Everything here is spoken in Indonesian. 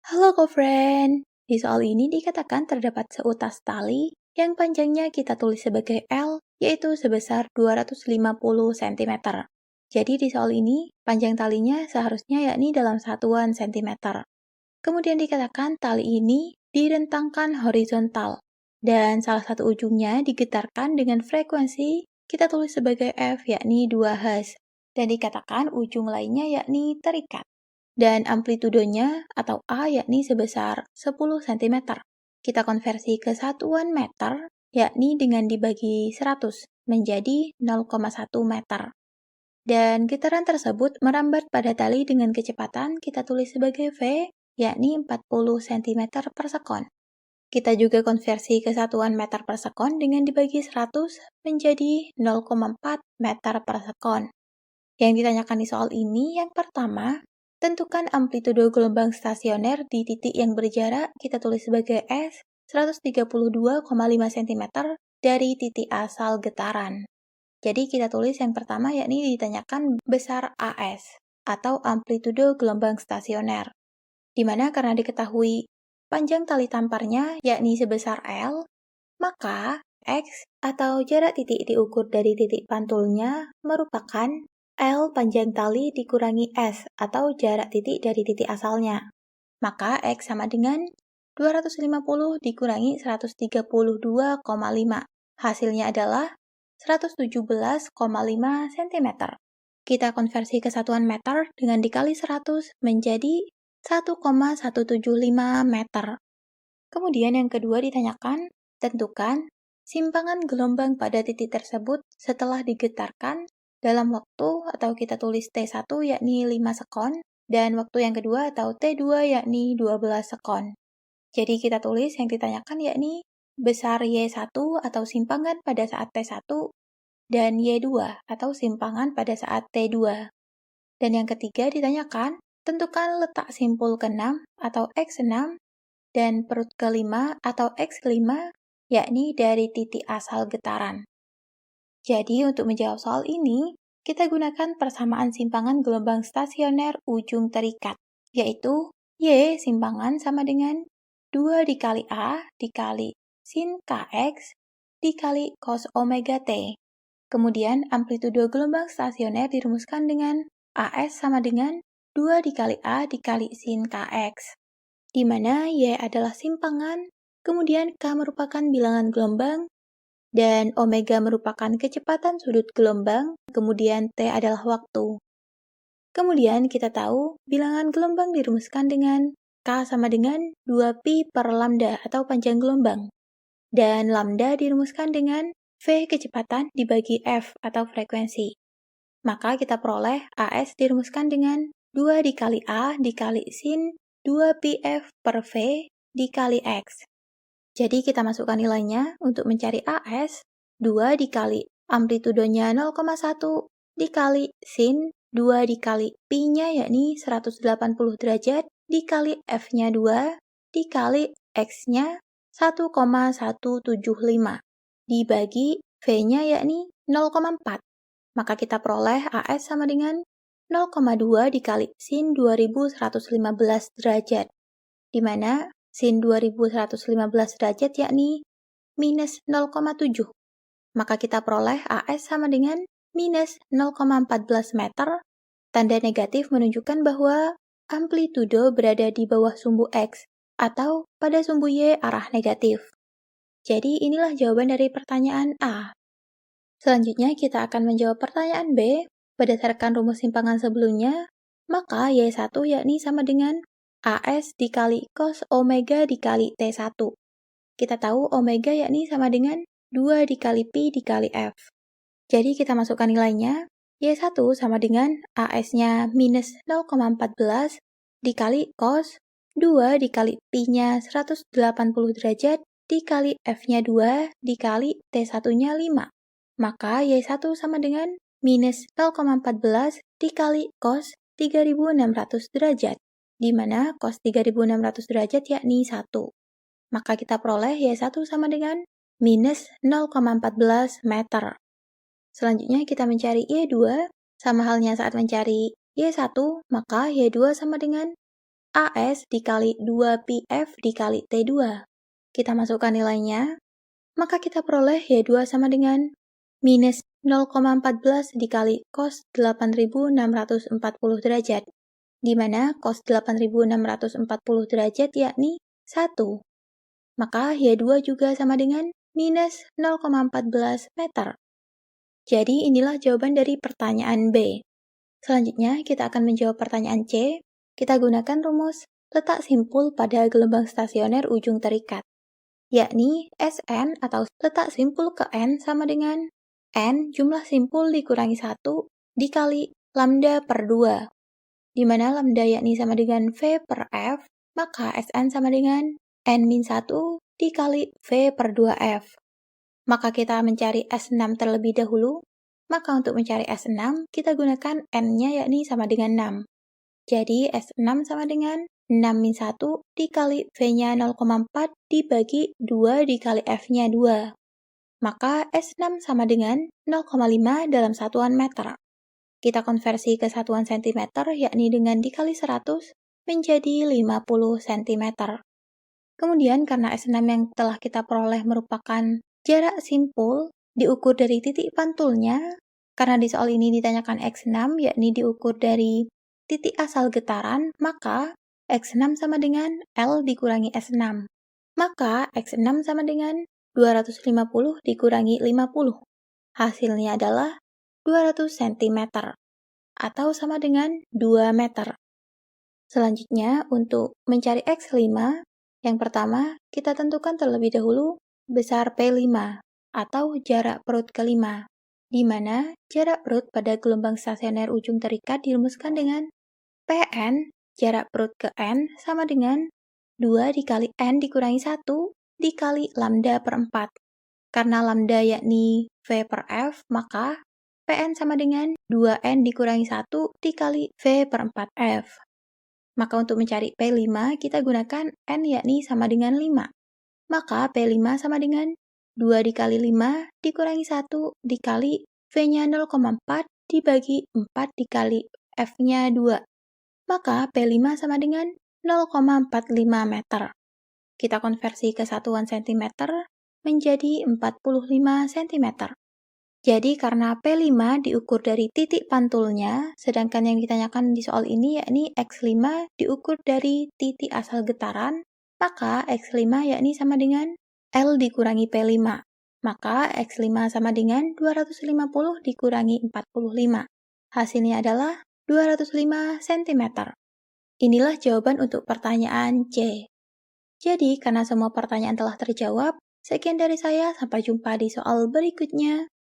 Halo co-friend, di soal ini dikatakan terdapat seutas tali yang panjangnya kita tulis sebagai L, yaitu sebesar 250 cm. Jadi di soal ini, panjang talinya seharusnya yakni dalam satuan cm. Kemudian dikatakan tali ini direntangkan horizontal, dan salah satu ujungnya digetarkan dengan frekuensi kita tulis sebagai F, yakni 2 Hz, dan dikatakan ujung lainnya yakni terikat. Dan amplitudenya atau A yakni sebesar 10 cm. Kita konversi ke satuan meter, yakni dengan dibagi 100 menjadi 0,1 meter. Dan getaran tersebut merambat pada tali dengan kecepatan kita tulis sebagai V, yakni 40 cm per sekon. Kita juga konversi ke satuan meter per sekon dengan dibagi 100 menjadi 0,4 meter per sekon. Yang ditanyakan di soal ini yang pertama, tentukan amplitudo gelombang stasioner di titik yang berjarak kita tulis sebagai S 132,5 cm dari titik asal getaran. Jadi kita tulis yang pertama yakni ditanyakan besar AS atau amplitudo gelombang stasioner. Di mana karena diketahui panjang tali tamparnya yakni sebesar L, maka X atau jarak titik diukur dari titik pantulnya merupakan L panjang tali dikurangi S atau jarak titik dari titik asalnya. Maka X sama dengan 250 dikurangi 132,5. Hasilnya adalah 117,5 cm. Kita konversi ke satuan meter dengan dikali 100 menjadi 1,175 meter. Kemudian yang kedua ditanyakan, tentukan simpangan gelombang pada titik tersebut setelah digetarkan dalam waktu atau kita tulis T1 yakni 5 sekon dan waktu yang kedua atau T2 yakni 12 sekon. Jadi kita tulis yang ditanyakan yakni besar Y1 atau simpangan pada saat T1 dan Y2 atau simpangan pada saat T2. Dan yang ketiga ditanyakan, tentukan letak simpul ke-6 atau X6 dan perut kelima atau X kelima yakni dari titik asal getaran. Jadi untuk menjawab soal ini, kita gunakan persamaan simpangan gelombang stasioner ujung terikat, yaitu Y simpangan sama dengan 2 dikali A dikali sin Kx dikali cos omega T. Kemudian amplitudo gelombang stasioner dirumuskan dengan AS sama dengan 2 dikali A dikali sin Kx, di mana Y adalah simpangan, kemudian K merupakan bilangan gelombang, dan omega merupakan kecepatan sudut gelombang, kemudian T adalah waktu. Kemudian kita tahu bilangan gelombang dirumuskan dengan K sama dengan 2pi per lambda atau panjang gelombang. Dan lambda dirumuskan dengan V kecepatan dibagi F atau frekuensi. Maka kita peroleh AS dirumuskan dengan 2 dikali A dikali sin 2πf per V dikali X. Jadi kita masukkan nilainya untuk mencari AS, 2 dikali amplitudonya 0,1 dikali sin 2 dikali pi-nya yakni 180 derajat dikali F-nya 2 dikali X-nya 1,175 dibagi V-nya yakni 0,4. Maka kita peroleh AS sama dengan 0,2 dikali sin 2115 derajat, di mana sin 2115 derajat yakni minus 0,7. Maka kita peroleh AS sama dengan minus 0,14 meter. Tanda negatif menunjukkan bahwa amplitudo berada di bawah sumbu X atau pada sumbu Y arah negatif. Jadi inilah jawaban dari pertanyaan A. Selanjutnya kita akan menjawab pertanyaan B. Berdasarkan rumus simpangan sebelumnya, maka Y1 yakni sama dengan AS dikali cos omega dikali T1. Kita tahu omega yakni sama dengan 2 dikali pi dikali F. Jadi kita masukkan nilainya, Y1 sama dengan AS-nya minus 0,14 dikali cos 2 dikali pi-nya 180 derajat dikali F-nya 2 dikali T1-nya 5. Maka Y1 sama dengan minus 0,14 dikali cos 3600 derajat, di mana cos 3600 derajat yakni 1. Maka kita peroleh Y1 sama dengan minus 0,14 meter. Selanjutnya kita mencari Y2, sama halnya saat mencari Y1, maka Y2 sama dengan AS dikali 2PF dikali T2. Kita masukkan nilainya, maka kita peroleh Y2 sama dengan minus 0,14 dikali cos 8.640 derajat, di mana cos 8.640 derajat yakni 1. Maka Y2 juga sama dengan minus 0,14 meter. Jadi inilah jawaban dari pertanyaan B. Selanjutnya kita akan menjawab pertanyaan C. Kita gunakan rumus letak simpul pada gelombang stasioner ujung terikat, yakni Sn atau letak simpul ke N sama dengan N jumlah simpul dikurangi 1 dikali lambda per 2, di mana lambda yakni sama dengan V per F, maka Sn sama dengan N-1 dikali V per 2F. Maka kita mencari S6 terlebih dahulu, maka untuk mencari S6 kita gunakan N-nya yakni sama dengan 6. Jadi S6 sama dengan 6-1 dikali V-nya 0,4 dibagi 2 dikali F-nya 2. Maka S6 sama dengan 0,5 dalam satuan meter. Kita konversi ke satuan cm yakni dengan dikali 100 menjadi 50 cm. Kemudian karena S6 yang telah kita peroleh merupakan jarak simpul diukur dari titik pantulnya, karena di soal ini ditanyakan X6 yakni diukur dari titik asal getaran, maka X6 sama dengan L dikurangi S6. Maka X6 sama dengan 250 dikurangi 50. Hasilnya adalah 200 cm atau sama dengan 2 meter. Selanjutnya, untuk mencari X5, yang pertama kita tentukan terlebih dahulu besar P5 atau jarak perut kelima, di mana jarak perut pada gelombang stasioner ujung terikat dirumuskan dengan Pn jarak perut ke N sama dengan 2 dikali N dikurangi 1 dikali lambda per 4. Karena lambda yakni V per F, maka Pn sama dengan 2N dikurangi 1 dikali V per 4F. Maka untuk mencari P5, kita gunakan N yakni sama dengan 5. Maka P5 sama dengan 2 dikali 5 dikurangi 1 dikali V-nya 0,4 dibagi 4 dikali F-nya 2. Maka P5 sama dengan 0,45 meter. Kita konversi ke satuan cm menjadi 45 cm. Jadi karena P5 diukur dari titik pantulnya, sedangkan yang ditanyakan di soal ini yakni X5 diukur dari titik asal getaran, maka X5 yakni sama dengan L dikurangi P5. Maka X5 sama dengan 250 dikurangi 45. Hasilnya adalah 205 cm. Inilah jawaban untuk pertanyaan C. Jadi, karena semua pertanyaan telah terjawab, sekian dari saya, sampai jumpa di soal berikutnya.